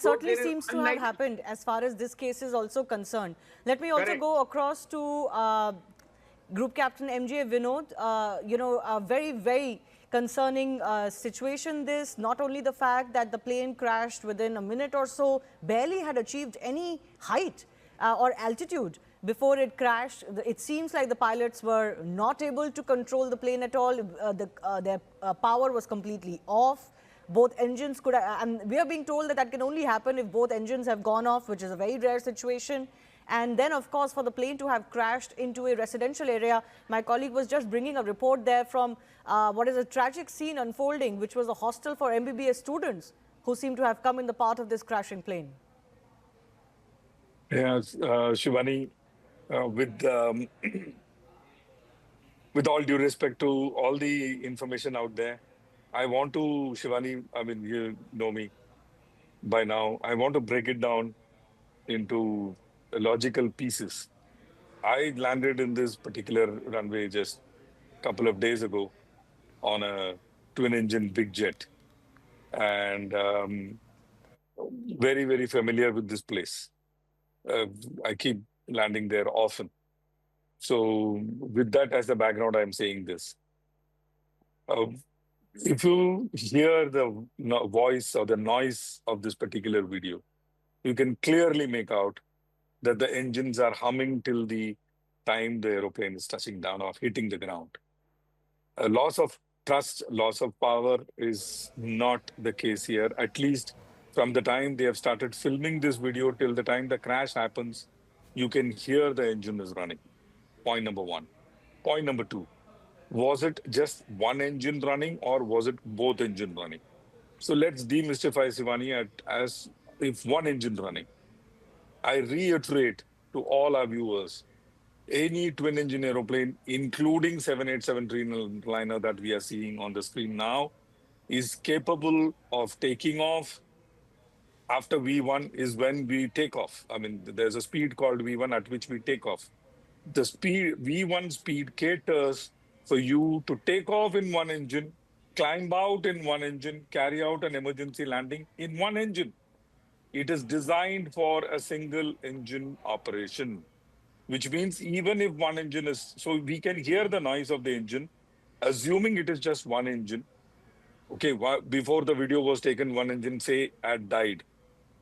So certainly there is seems to have unlikely. happened as far as this case is also concerned. Let me also Correct. go across to Group Captain MJ Vinod. A very, very concerning situation this. Not only the fact that the plane crashed within a minute or so, barely had achieved any height or altitude before it crashed. It seems like the pilots were not able to control the plane at all. Their power was completely off. Both engines could, and we are being told that that can only happen if both engines have gone off, which is a very rare situation. And then, of course, for the plane to have crashed into a residential area, my colleague was just bringing a report there from what is a tragic scene unfolding, which was a hostel for MBBS students who seem to have come in the path of this crashing plane. Yes, Shivani, with all due respect to all the information out there, I want to, Shivani, I mean, you know me by now. I want to break it down into logical pieces. I landed in this particular runway just a couple of days ago on a twin engine big jet, and very, very familiar with this place. Uh, I keep landing there often. So, with that as the background, I'm saying this. Uh, if you hear the voice or the noise of this particular video, you can clearly make out that the engines are humming till the time the aeroplane is touching down or hitting the ground. A loss of thrust, loss of power is not the case here. At least from the time they have started filming this video till the time the crash happens, you can hear the engine is running. Point number one. Point number two, was it just one engine running or was it both engine running? So let's demystify Sivani as if one engine running. I reiterate to all our viewers, any twin engine aeroplane, including 787 Dreamliner that we are seeing on the screen now, is capable of taking off. After V1 is when we take off. I mean, there's a speed called V1 at which we take off. The speed V1 speed caters for you to take off in one engine, climb out in one engine, carry out an emergency landing in one engine. It is designed for a single engine operation, which means even if one engine is, so we can hear the noise of the engine, assuming it is just one engine. Okay, before the video was taken, one engine, say, had died.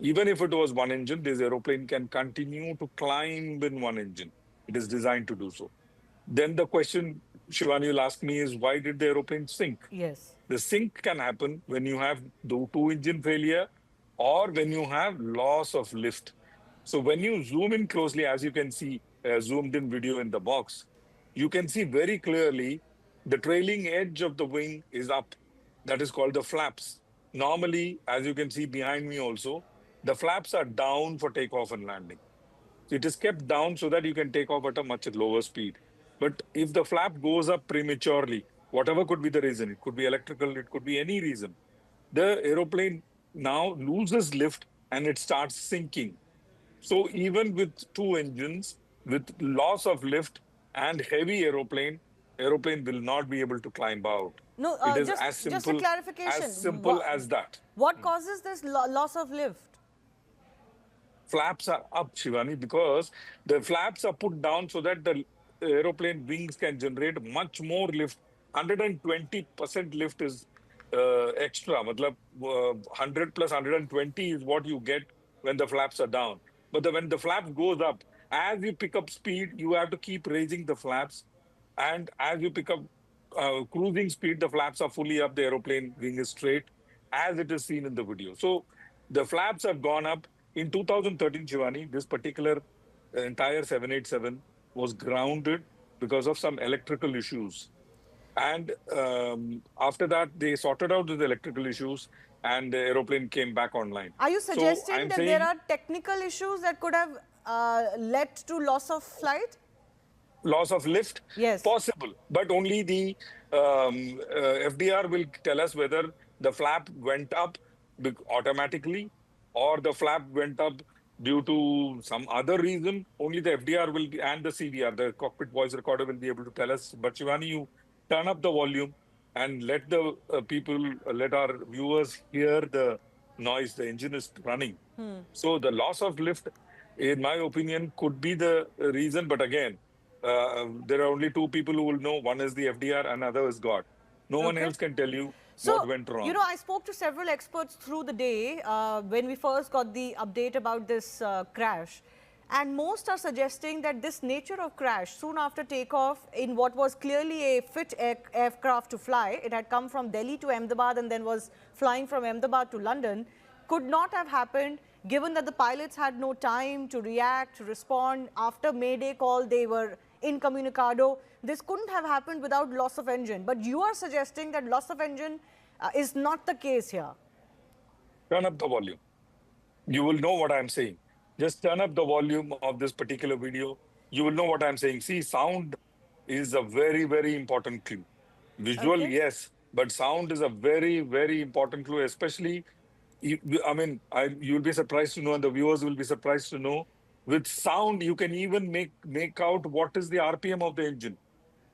Even if it was one engine, this aeroplane can continue to climb in one engine. It is designed to do so. Then the question, Shivani, you'll ask me is why did the aeroplane sink? Yes. The sink can happen when you have the two engine failure or when you have loss of lift. So when you zoom in closely, as you can see, zoomed in video in the box, you can see very clearly the trailing edge of the wing is up. That is called the flaps. Normally, as you can see behind me also, the flaps are down for takeoff and landing. So it is kept down so that you can take off at a much lower speed. But if the flap goes up prematurely, whatever could be the reason, it could be electrical, it could be any reason, the aeroplane now loses lift and it starts sinking. So even with two engines, with loss of lift and heavy aeroplane will not be able to climb out. No, It is just a clarification. as simple as that. What causes this loss of lift? Flaps are up, Shivani, because the flaps are put down so that the aeroplane wings can generate much more lift. 120% lift is extra. Matlab, 100 plus 120 is what you get when the flaps are down. But when the flap goes up, as you pick up speed, you have to keep raising the flaps. And as you pick up cruising speed, the flaps are fully up, the aeroplane wing is straight, as it is seen in the video. So the flaps have gone up. In 2013, Shivani, this particular entire 787 was grounded because of some electrical issues. And after that, they sorted out the electrical issues and the aeroplane came back online. Are you So suggesting I'm that there saying are technical issues that could have led to loss of flight? loss of lift, Yes. possible, but only the FDR will tell us whether the flap went up automatically or the flap went up due to some other reason. Only the FDR will be, and the CVR, the cockpit voice recorder, will be able to tell us. But Shivani, you turn up the volume and let the let our viewers hear the noise. The engine is running. So the loss of lift, in my opinion, could be the reason. But again, there are only two people who will know. One is the FDR, and other is God. No one Okay. else can tell you what So, went you wrong. know, I spoke to several experts through the day when we first got the update about this crash. And most are suggesting that this nature of crash, soon after takeoff, in what was clearly a fit aircraft to fly, it had come from Delhi to Ahmedabad and then was flying from Ahmedabad to London, could not have happened given that the pilots had no time to react, to respond. After Mayday call, they were incommunicado. This couldn't have happened without loss of engine. But you are suggesting that loss of engine is not the case here. Turn up the volume. You will know what I'm saying. Just turn up the volume of this particular video. You will know what I'm saying. See, sound is a very, very important clue. Visual, Okay. yes, but sound is a very, very important clue, especially, you'll be surprised to know, and the viewers will be surprised to know, with sound, you can even make out what is the RPM of the engine.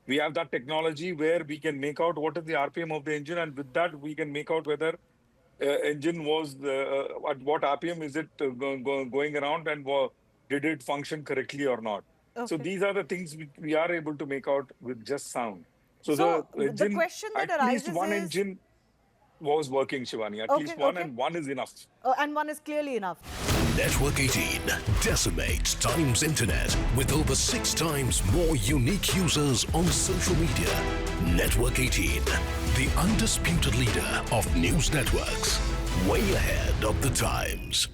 We have that technology where we can make out what is the RPM of the engine, and with that, we can make out whether engine was at what RPM is it going around, and did it function correctly or not. So Okay. these are the things we are able to make out with just sound. So the So the engine, question that at least arises one is, engine was working, Shivani. At okay, least one, okay. and one is enough. And one is clearly enough. Network 18 decimates Times Internet with over 6 times more unique users on social media. Network 18, the undisputed leader of news networks, way ahead of the times.